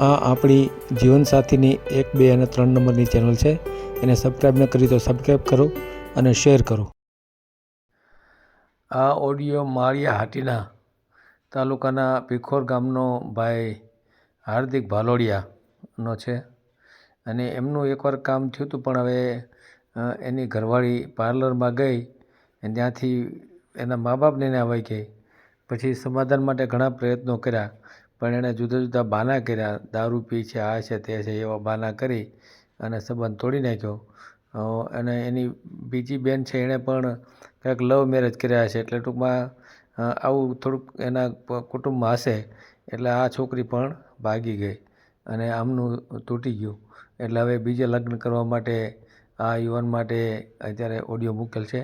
આ આપણી જીવનસાથીની 1, 2 અને 3 નંબરની ચેનલ છે. એને સબસ્ક્રાઈબ ન કરી તો સબસ્ક્રાઈબ કરો અને શેર કરો. આ ઓડિયો માળિયા હાટીના તાલુકાના ભીખોર ગામનો ભાઈ હાર્દિક ભાલોડિયાનો છે. અને એમનું એકવાર કામ થયું હતું, પણ હવે એની ઘરવાળી પાર્લરમાં ગઈ અને ત્યાંથી એના મા બાપને એને આવી ગઈ. પછી સમાધાન માટે ઘણા પ્રયત્નો કર્યા, પણ એણે જુદા જુદા બહાના કર્યા. દારૂ પી છે, આ છે, તે છે, એવા બહાના કરી અને સંબંધ તોડી નાખ્યો. અને એની બીજી બેન છે, એણે પણ કંઈક લવ મેરેજ કર્યા છે. એટલે ટૂંકમાં આવું થોડુંક એના કુટુંબમાં હશે. એટલે આ છોકરી પણ ભાગી ગઈ અને આમનું તૂટી ગયું. એટલે હવે બીજે લગ્ન કરવા માટે આ યુવાન માટે અત્યારે ઓડિયો મૂકેલ છે.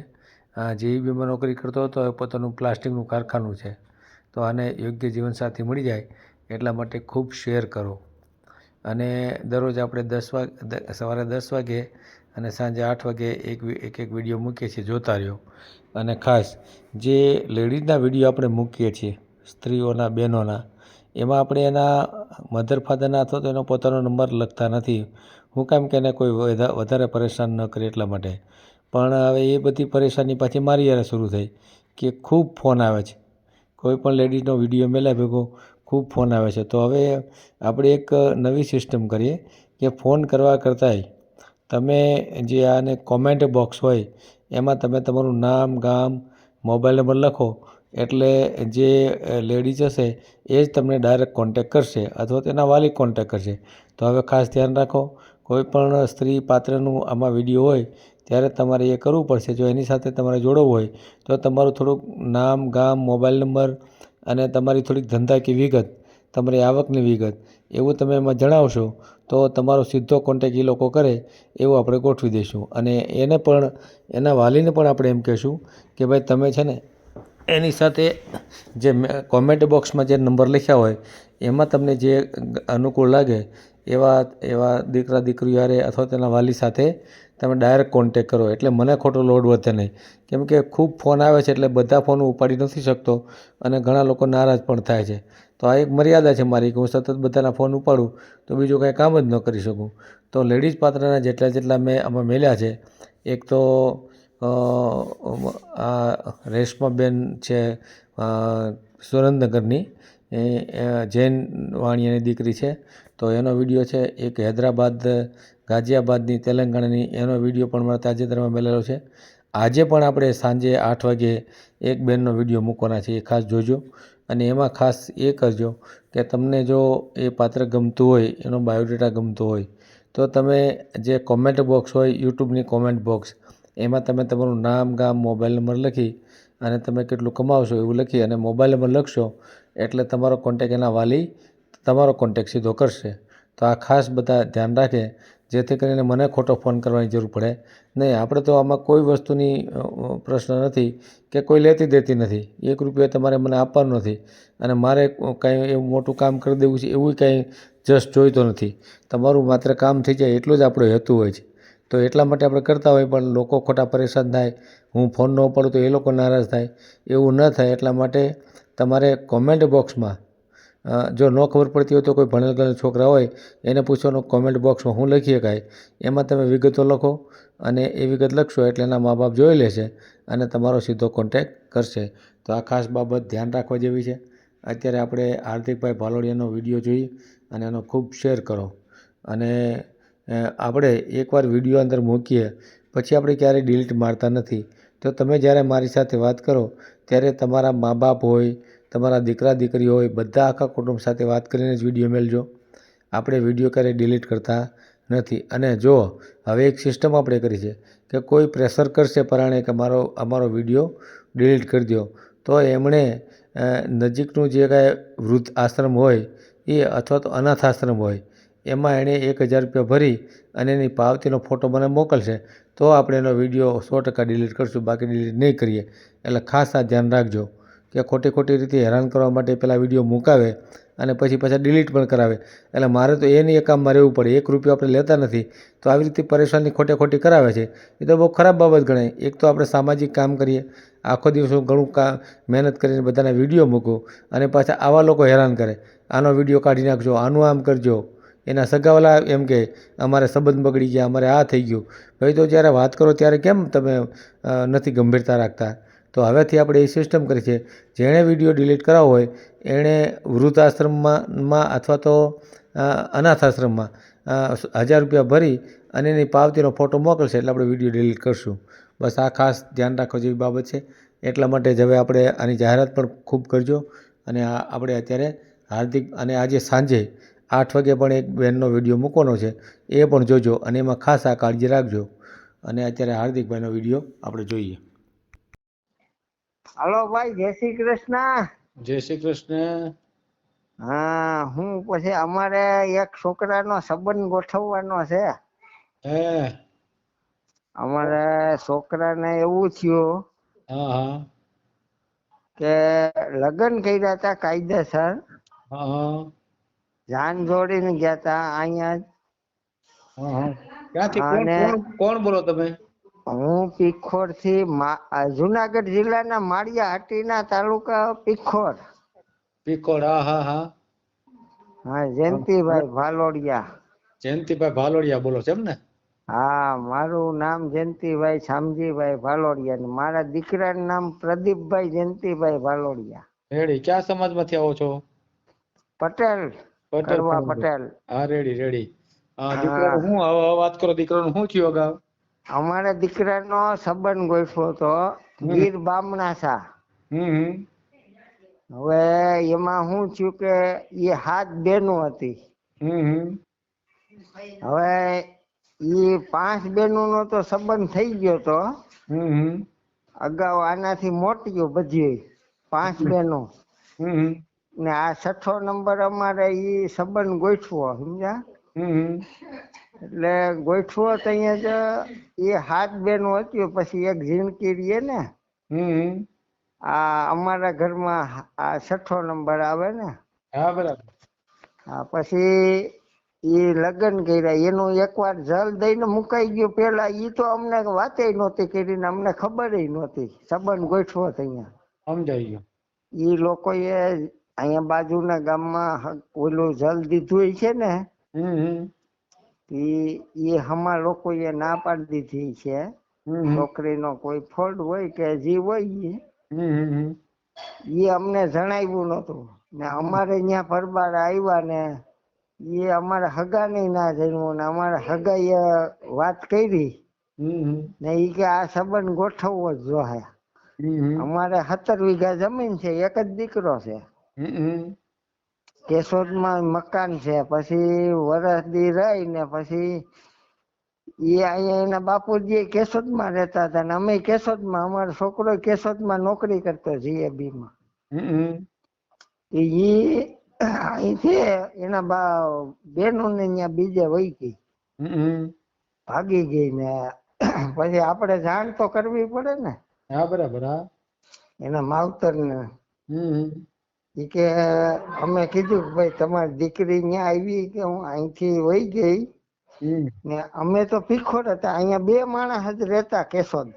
JEBમાં નોકરી કરતો હતો, હવે પોતાનું પ્લાસ્ટિકનું કારખાનું છે. તો આને યોગ્ય જીવનસાથી મળી જાય એટલા માટે ખૂબ શેર કરો. અને દરરોજ આપણે સવારે 10 વાગે અને સાંજે 8 વાગે એક વિડીયો મૂકીએ છીએ, જોતા રહ્યો. અને ખાસ જે લેડીઝના વિડીયો આપણે મૂકીએ છીએ, સ્ત્રીઓના, બહેનોના, એમાં આપણે એના મધર ફાધરના અથવા તો એનો પોતાનો નંબર લખતા નથી. હું કામ કે એને કોઈ વધારે પરેશાન ન કરે એટલા માટે. પણ હવે એ બધી પરેશાની પાછી મારી યારે શરૂ થઈ કે ખૂબ ફોન આવે છે. કોઈ પણ લેડીઝનો વિડીયો મેલ્યા ભેગો ખૂબ ફોન આવે છે. તો હવે આપણે એક નવી સિસ્ટમ કરીએ કે ફોન કરવા કરતાંય તમે જે આને કોમેન્ટ બોક્સ હોય એમાં તમે તમારું નામ, ગામ, મોબાઈલ નંબર લખો. એટલે જે લેડીઝ હશે એ જ તમને ડાયરેક્ટ કોન્ટેક કરશે અથવા તેના વાલી કોન્ટેક કરશે. તો હવે ખાસ ધ્યાન રાખો, કોઈ પણ સ્ત્રી પાત્રનું આમાં વિડીયો હોય ત્યારે તમારે એ કરવું પડશે. જો એની સાથે તમારે જોડવું હોય તો તમારું થોડુંક નામ, ગામ, મોબાઈલ નંબર અને તમારી થોડીક ધંધાકીય વિગત, તમારી આવકની વિગત એવું તમે એમાં જણાવશો તો તમારો સીધો કોન્ટેક એ લોકો કરે એવું આપણે ગોઠવી દઈશું. અને એને પણ, એના વાલીને પણ આપણે એમ કહીશું કે ભાઈ તમે છે ને એની સાથે જે કોમેન્ટ બોક્સમાં જે નંબર લખ્યા હોય એમાં તમને જે અનુકૂળ લાગે એવા દીકરા દીકરીઓ હારે અથવા તેના વાલી સાથે તમે ડાયરેક્ટ કોન્ટેક કરો. એટલે મને ખોટો લોડ વધે નહીં. કેમ કે ખૂબ ફોન આવે છે એટલે બધા ફોન ઉપાડી નથી શકતો અને ઘણા લોકો નારાજ પણ થાય છે. તો આ એક મર્યાદા છે મારી કે હું સતત બધાના ફોન ઉપાડું તો બીજું કાંઈ કામ જ ન કરી શકું. તો લેડીઝ પાત્રના જેટલા મેં આમાં મેલ્યા છે, એક તો આ રેશમાબેન છે, સુરેન્દ્રનગરની, જૈન વાણિયાની દીકરી છે, તો એનો વિડીયો છે. એક હૈદરાબાદ, ગાઝિયાબાદની, તેલંગાણાની, એનો વિડીયો પણ મારા તાજેતરમાં મેલેલો છે. આજે પણ આપણે સાંજે 8 વાગે એક બેનનો વિડીયો મૂકવાના છે, એ ખાસ જોજો. અને એમાં ખાસ એ કરજો કે તમને જો એ પાત્ર ગમતું હોય, એનો બાયોડેટા ગમતો હોય તો તમે જે કોમેન્ટ બોક્સ હોય, યુટ્યુબની કોમેન્ટ બોક્સ, એમાં તમે તમારું નામ, ગામ, મોબાઈલ નંબર લખી અને તમે કેટલું કમાવશો એવું લખી અને મોબાઈલ નંબર લખશો એટલે તમારો કોન્ટેક એના વાલી તમારો કોન્ટેક સીધો કરશે. તો આ ખાસ બધા ધ્યાન રાખે જેથી કરીને મને ખોટો ફોન કરવાની જરૂર પડે નહીં. આપણે તો આમાં કોઈ વસ્તુની પ્રશ્ન નથી કે કોઈ લેતી દેતી નથી. 1 રૂપિયો તમારે મને આપવાનો નથી અને મારે કાંઈ એવું મોટું કામ કરી દેવું છે એવું કાંઈ જસ્ટ જોઈતો નથી. તમારું માત્ર કામ થઈ જાય એટલો જ આપણો હેતુ હોય છે. તો એટલા માટે આપણે કરતા હોય, પણ લોકો ખોટા પરેશાન થાય, હું ફોન ન ઉપાડું તો એ લોકો નારાજ થાય, એવું ન થાય એટલા માટે તમારે કોમેન્ટ બોક્સમાં જો ન ખબર પડતી હોય તો કોઈ ભણેલ ગણેલ છોકરા હોય એને પૂછવાનું કોમેન્ટ બોક્સમાં હું લખી શકાય, એમાં તમે વિગતો લખો અને એ વિગત લખશો એટલે એના મા બાપ જોઈ લેશે અને તમારો સીધો કોન્ટેક કરશે. તો આ ખાસ બાબત ધ્યાન રાખવા જેવી છે. અત્યારે આપણે હાર્દિકભાઈ ભાલોડિયાનો વિડીયો જોઈ અને એનો ખૂબ શેર કરો. અને આપણે એકવાર વિડીયો અંદર મૂકીએ પછી આપણે ક્યારેય ડિલીટ મારતા નથી. તો તમે જ્યારે મારી સાથે વાત કરો ત્યારે તમારા મા બાપ હોય, તમારા દીકરા દીકરી હોય, બધા આખા કુટુંબ સાથે વાત કરીને જ વિડીયો મેલજો. આપણે વિડીયો ક્યારેય ડિલીટ કરતા નથી. અને જો હવે એક સિસ્ટમ આપણે કરી છે કે કોઈ પ્રેશર કરશે પરાણે કે અમારો વિડીયો ડિલીટ કરી દો, તો એમણે નજીકનું જે કાંઈ વૃદ્ધ આશ્રમ હોય એ અથવા તો અનાથ આશ્રમ હોય એમાં એણે 1000 રૂપિયા ભરી અને એની પાવતીનો ફોટો મને મોકલશે તો આપણે એનો વિડીયો 100% ડિલીટ કરશું, બાકી ડિલીટ નહીં કરીએ. એટલે ખાસ આ ધ્યાન રાખજો કે ખોટી રીતે હેરાન કરવા માટે પહેલાં વિડીયો મુકાવે અને પછી પાછા ડિલીટ પણ કરાવે. એટલે મારે તો એ નહીં એ કામમાં રહેવું પડે. 1 રૂપિયો આપણે લેતા નથી તો આવી રીતે પરેશાની ખોટી કરાવે છે એ તો બહુ ખરાબ બાબત ગણાય. એક તો આપણે સામાજિક કામ કરીએ, આખો દિવસ હું ઘણું મહેનત કરીને બધાના વિડીયો મૂકું અને પાછા આવા લોકો હેરાન કરે. આનો વિડીયો કાઢી નાખજો, આનું આમ કરજો. એના સગાવાલા એમ કે અમારે સંબંધ બગડી ગયા, અમારે આ થઈ ગયું. ભાઈ તો જ્યારે વાત કરો ત્યારે કેમ તમે નથી ગંભીરતા રાખતા? તો હવેથી આપણે એ સિસ્ટમ કરી છે, જેણે વિડીયો ડિલીટ કરાવવો હોય એણે વૃદ્ધાશ્રમમાં અથવા તો અનાથ આશ્રમમાં 1000 રૂપિયા ભરી અને એની પાવતીનો ફોટો મોકલશે એટલે આપણે વિડીયો ડિલીટ કરશું. બસ આ ખાસ ધ્યાન રાખવા જેવી બાબત છે. એટલા માટે જ હવે આપણે આની જાહેરાત પણ ખૂબ કરજો. અને આપણે અત્યારે હાર્દિક અને આજે સાંજે 8 વાગે પણ એક બહેનનો વિડીયો મૂકવાનો છે, એ પણ જોજો અને એમાં ખાસ આ કાળજી રાખજો. અને અત્યારે હાર્દિકભાઈનો વિડીયો આપણે જોઈએ. હાલો ભાઈ, જય શ્રી કૃષ્ણ. જય શ્રી કૃષ્ણ. હા, હું પછી અમારે એક છોકરાનો સંબંધ ગોઠવવાનો છે. હે અમારે છોકરાને એવું થયું હા હા કે લગ્ન કર્યા હતા કાયદેસર, હા હા જાન જોડીને ગયા હતા અહીંયા જ. ક્યાંથી અને કોણ બોલો તમે? હું પીખોર થી, જુનાગઢ જિલ્લાના માળિયા હાટીના તાલુકા પીખોર. પીકોડ. હા હા હા હા, જયંતિભાઈ ભાલોડિયા. જયંતિભાઈ ભાલોડિયા બોલો છો એમ ને? હા, મારું નામ જયંતિભાઈ શામજીભાઈ ભાલોડિયા ને મારા દીકરાનું નામ પ્રદીપભાઈ જયંતિભાઈ ભાલોડિયા. રેડી. ક્યાં સમાજમાંથી આવો છો? પટેલ, કરવા પટેલ. હા, રેડી રેડી. હા, હા, દીકરાનું શું વાત કરો, દીકરાનું શું થયું અગાઉ? અમારા દીકરાનો સંબંધ ગોઠવ્યો હતો ગીર બામણાસા. હમ હવે એમાં શું થયું કે એ 7 બહેનો હતી. હમ હવે એ 5 બહેનોનો તો સંબંધ થઈ ગયો તો હમ અગાઉ આનાથી મોટીઓ બધી 5 બહેનો. હમ ને આ 6થો નંબર અમારે ઈ સંબંધ ગોઠવો, સમજ્યા? હમ એટલે ગોઠવો તો અહીંયા જ એ 7 બહેનો હતી. પછી એક ઝીણકી રહીએ ને, હમ આ અમારા ઘરમાં આ 6થો નંબર આવે ને. હા, બરાબર. હા, પછી એ લગ્ન કર્યા. એનું એકવાર જલ દઈને મુકાઈ ગયું. પેલા ઈ તો અમને વાતે નહોતી કરીને, અમને ખબર નહોતી. સંબંધ ગોઠવો તો અહીંયા સમજાઈ ગયું. ઈ લોકોએ અહીંયા બાજુના ગામમાં ઓલું જલ દીધું છે ને, એ હમા લોકોએ ના પાડી દીધી છે. છોકરીનો કોઈ ફોલ્ટ હોય કે જે હોય એ અમને જણાવ્યું નહોતું. ને અમારે ત્યાં પરબાર આવ્યા ને એ અમારે હગા નહીં ના જણવું ને અમારે હગાઈએ વાત કરી ને એ કે આ સંબંધ ગોઠવવો જ જોઈએ. અમારે 17 વીઘા જમીન છે, એક જ દીકરો છે. કેશોદમાં મકાન છે. પછી વરસદી રહી ને પછી એ અહીંયા એના બાપુજી કેશોદમાં રહેતા હતા ને અમે કેશોદમાં. અમારો છોકરો કેશોદમાં નોકરી કરતો GAB માં. એ અહીંથી એના બેનોને ત્યાં બીજે વહી ગઈ, ભાગી ગઈ. ને પછી આપણે જાણ તો કરવી પડે ને. હા, બરાબર. હા, એના માવતર ને ઈ કે અમે કીધું કે ભાઈ તમારી દીકરી ત્યાં આવી કે હું અહીંથી વહી ગઈ ને અમે તો પીખોડ હતા. અહીંયા 2 માણસ જ રહેતા કેશોદ.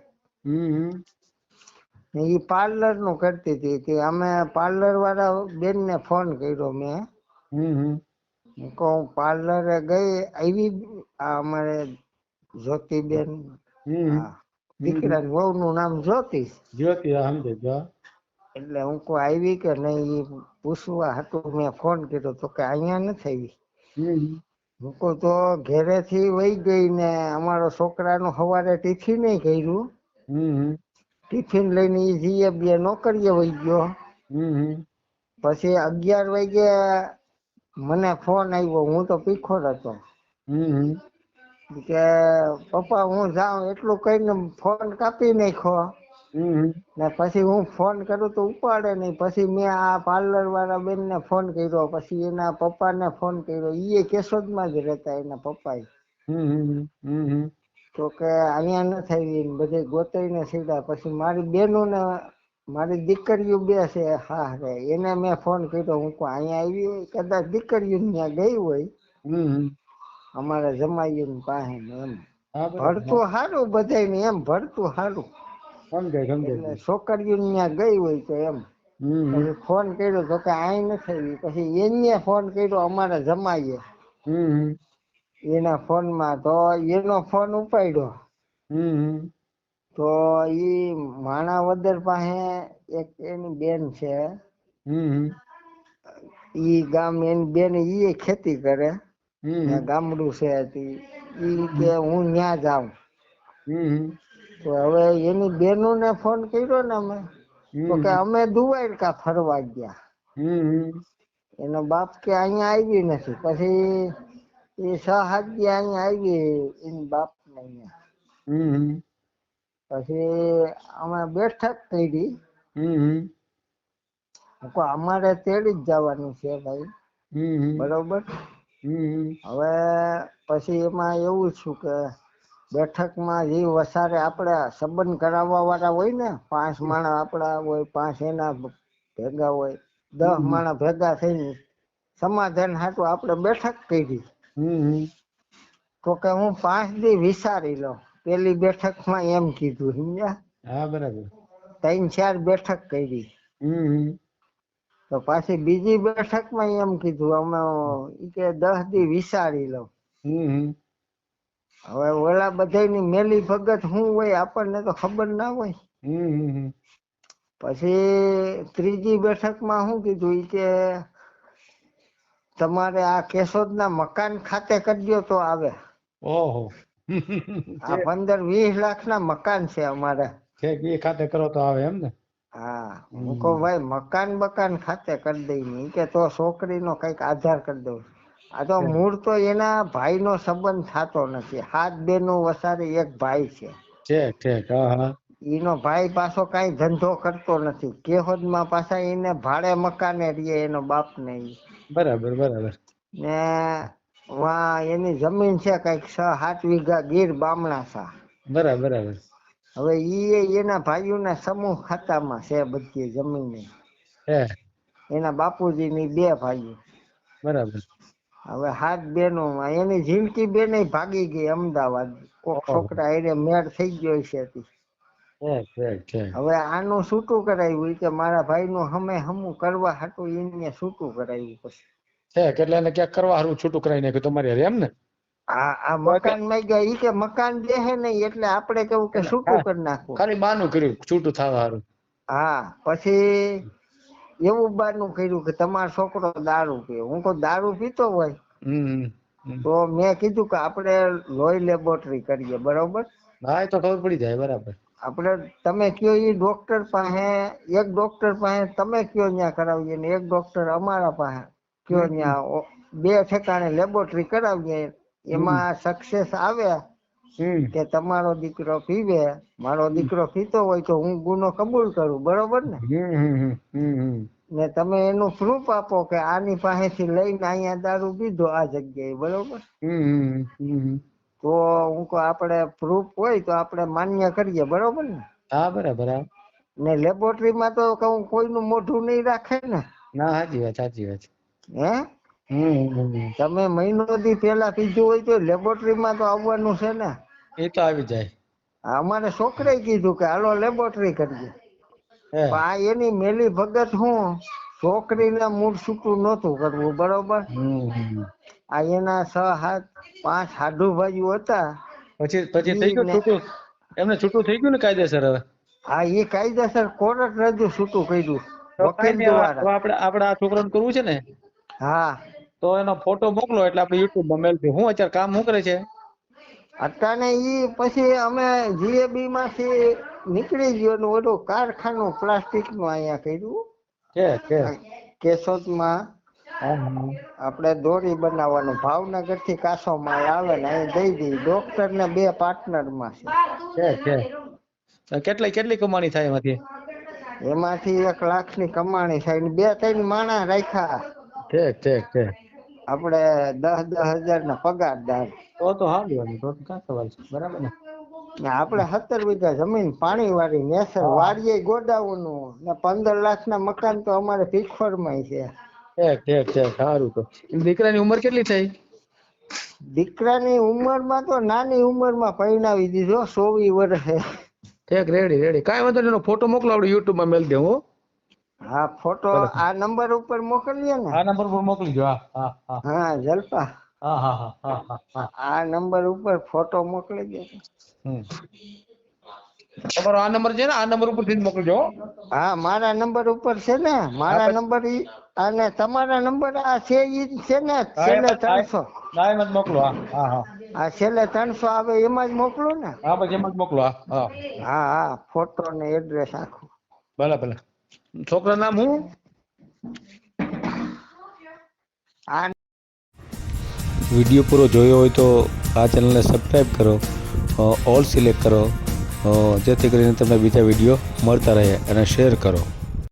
ને ઈ પાર્લર નું કરતી હતી કે અમે પાર્લર વાળા બેન ને ફોન કર્યો મેં. કહું પાર્લરે ગઈ આવી અમારે જ્યોતિબેન, દીકરા વહુ નું નામ જ્યોતિ. એટલે હું કોઈ આવી કે નહીં એ પૂછવા હતું મેં ફોન કર્યો તો કે અહીંયા નથી આવી. હું કહું તો ઘેરેથી વહી ગઈ ને અમારો છોકરાનું સવારે ટિફિન કર્યું. ટિફિન લઈને એ GAB નોકરીએ વહી ગયો. પછી 11 વાગે મને ફોન આવ્યો. હું તો પીખોડ હતો કે પપ્પા હું જાઉં એટલું કહીને ફોન કાપી નાખ્યો. ને પછી હું ફોન કરું તો ઉપાડે નહીં. પછી મેં આ પાર્લર વાળા બેન ને ફોન કર્યો. પછી એના પપ્પાને ફોન કર્યો. એ કેશોદમાં જ રહેતા એના પપ્પા. તો કે અહીંયા નથી આવી. બધે ગોતાઈને સીધા. પછી મારી બેનો ને મારી દીકરીઓ 2 છે. હા રે એને મેં ફોન કર્યો. હું કોઈ અહીંયા આવી હોય કદાચ દીકરીઓ ત્યાં ગઈ હોય અમારા જમાઈની પાસે. એમ ભરતું સારું બધાને, એમ ભરતું સારું. એટલે છોકરીઓ ત્યાં ગઈ હોય તો એમ પછી ફોન કર્યો તો કે આઈ નથી આવી. પછી એને ફોન કર્યો અમારે જમાઈએ એના ફોનમાં, તો એનો ફોન ઉપાડ્યો. તો ઈ માણાવદર પાસે એક એની બેન છે, ઈ ગામ એની બેન ઈ ખેતી કરે, ગામડું છે, ઈ કે હું ન્યા જાઉં. તો હવે એની બેનો ને ફોન કર્યો ને અમે, તો કે અમે દુવારકા ફરવા ગયા. એનો બાપ કે અહીંયા આવી નથી. પછી એ 6-7 દી અહીંયા આવી એની બાપ ને અહીંયા. પછી અમે બેઠક કરી. અમારે તેડી જ જવાનું છે ભાઈ, બરોબર. હવે પછી એમાં એવું છું કે બેઠકમાં જે વસારે આપણે સંબંધ કરાવવા વાળા હોય ને, 5 માણસ આપણા હોય, 5 એના ભેગા હોય, 10 માણસ ભેગા થઈને સમાધાન હાટું આપણે બેઠક કરી. તો કે હું 5 દી વિચારી લઉં. પેલી બેઠકમાં એમ કીધું, સમજ્યા? હા, બરાબર. 3-4 બેઠક કરી. તો પાછી બીજી બેઠકમાં એમ કીધું અમે કે 10 દી વિચારી લઉં. હવે ઓલા બધાની મેલી ભગત શું હોય આપણને તો ખબર ના હોય. પછી ત્રીજી બેઠકમાં શું કીધું કે તમારે આ કેશોદના મકાન ખાતે કરજો તો આવે. ઓહો. આ 15-20 લાખના મકાન છે અમારે. એ ખાતે કરો તો આવે એમ ને? હા, હું કહું ભાઈ મકાન ખાતે કરી દઈ ને કે તો છોકરીનો કઈક આધાર કરી દઉં. આ તો મૂળ તો એના ભાઈનો સંબંધ થતો નથી. 7 બેનો વસારે એક ભાઈ છે. એનો ભાઈ પાછો કઈ ધંધો કરતો નથી. કેહોદમાં પાછા એને ભાડે મકાને રહીએ એનો બાપ ને. બરાબર. ને વા એની જમીન છે કઈક 6-7 વીઘા ગીર બામણાસા. બરાબર. હવે ઈ એના ભાઈઓના સમૂહ ખાતામાં છે બધી જમીન. એના બાપુજીની 2 ભાઈઓ. બરાબર. હવે 7 બેનો એની જિંદગી બેને ભાગી ગઈ અમદાવાદ. કોક છોકરા એને મેળ થઈ ગયો છે. હવે આનું છૂટું કરાવ્યું કે મારા ભાઈનું હમું કરવા હાટું એને છૂટું કરાવ્યું. પછી એટલે એને ક્યાંક કરવા હારું છૂટું કરાવી નાખ્યું તમારી એમ ને? આ મકાન માં ગયા ઈ કે મકાન દેહે નહીં એટલે આપણે કેવું કે છૂટું કરી નાખવું. ખાલી બાનું કર્યું છૂટું થવા હારું. હા, પછી એવું બાનું કર્યું કે તમારો છોકરો દારૂ પીવે. હું કોઈ દારૂ પીતો હોય તો મેં કીધું કે આપણે લોહી લેબોરેટરી કરીએ, બરોબર? હા, એ તો ખબર પડી જાય. બરાબર. આપણે તમે કયો એ ડોક્ટર પાસે, એક ડોક્ટર પાસે તમે કયો ત્યાં કરાવીએ ને એક ડોક્ટર અમારા પાસે કયો ત્યાં 2 ઠેકાણે લેબોરેટરી કરાવીએ. એમાં સક્સેસ આવે કે તમારો દીકરો પીવે, મારો દીકરો પીતો હોય તો હું ગુનો કબૂલ કરું, બરોબર ને? ને તમે એનું પ્રૂફ આપો કે આની પાસેથી લઈને અહીંયા દારૂ પીધો આ જગ્યાએ, બરોબર? તો હું કહું આપણે પ્રૂફ હોય તો આપણે માન્ય કરીએ, બરોબર ને? હા, બરાબર. ને લેબોરેટરીમાં તો કહું કોઈનું મોઢું નહીં રાખે ને. ના, સાચી વાત. હે? તમે મહિનો દી પેલા પીધું હોય તો લેબોરેટરીમાં તો આવવાનું છે ને. એ તો આવી જાય. અમારે છોકરાએ કીધું કે હાલો લેબોરેટરી કરીએ. પણ આ એની મેલી ભગત હું છોકરીને મૂળ છૂટું નહોતું કરવું, બરોબર? આ એના 6-7-5 સાધુ ભાઈઓ હતા. પછી થઈ ગયું છૂટું? એમને છૂટું થઈ ગયું ને કાયદેસર? હવે હા, એ કાયદેસર કોર્ટ રજૂ છૂટું કર્યું વકીલ દ્વારા. આપણે આ છોકરાને કરવું છે ને? હા, તો એનો ફોટો મોકલો એટલે આપણે YouTube માં મેલશું. હું અત્યારે કામ શું કરે છે અત્યારે ઈ પછી અમે જીએબી માંથી નીકળી ગયો ને ઓલું કારખાનું પ્લાસ્ટિક નું અહીંયા કર્યું કેશોદમાં. આપણે દોરી બનાવવાનું ભાવનગર થી કાચો માલ આવે ને અહીં દઈ દઈ. ડોક્ટર ને 2 પાર્ટનર માં છે. કેટલી કમાણી થાય એમાંથી? એમાંથી 1 લાખની કમાણી થાય ને 2-3 માણસ રાખ્યા. આપણે 10,000 ના પગારદાર. તો હાલ તો ક્યાં સવાલ છે? બરાબર ને? આપણે 17 વીઘા જમીન પાણી વાળી નેસર વાડીએ ગોડાઉનનું ને 15 લાખના મકાન તો અમારે ભીખોરમાં છે. સારું. તો દીકરાની ઉંમર કેટલી થઈ? દીકરાની ઉંમરમાં તો નાની ઉંમરમાં પરણાવી દીધો, 24 વર્ષે. રેડી. કાંઈ વાંધો નહીં, એનો ફોટો મોકલો, આપણે YouTube માં મેલ દે. હા ફોટો આ નંબર ઉપર મોકલીએ ને. આ નંબર પર મોકલી દો. હા હા હા જલપા હા હા હા હા હા હા. આ નંબર ઉપર ફોટો મોકલી દે. તમારો આ નંબર છે ને, આ નંબર ઉપરથી જ મોકલજો. હા મારા નંબર ઉપર છે ને, મારા નંબર અને તમારા નંબર આ છે ઈ જ છે ને, છેલ્લે 300. ના એમ જ મોકલો. હા હા હા આ છેલ્લે 300 આવે એમાં જ મોકલું ને. હા પછી એમ જ મોકલો. હા હા હા હા ફોટો ને એડ્રેસ આખું. ભલે ભલે. છોકરા નામ હું? આ વિડીયો પૂરો જોયો હોય તો આ ચેનલને સબસ્ક્રાઈબ કરો, ઓલ સિલેક્ટ કરો, જેથી કરીને તમને બીજા વિડીયો મળતા રહે, અને શેર કરો.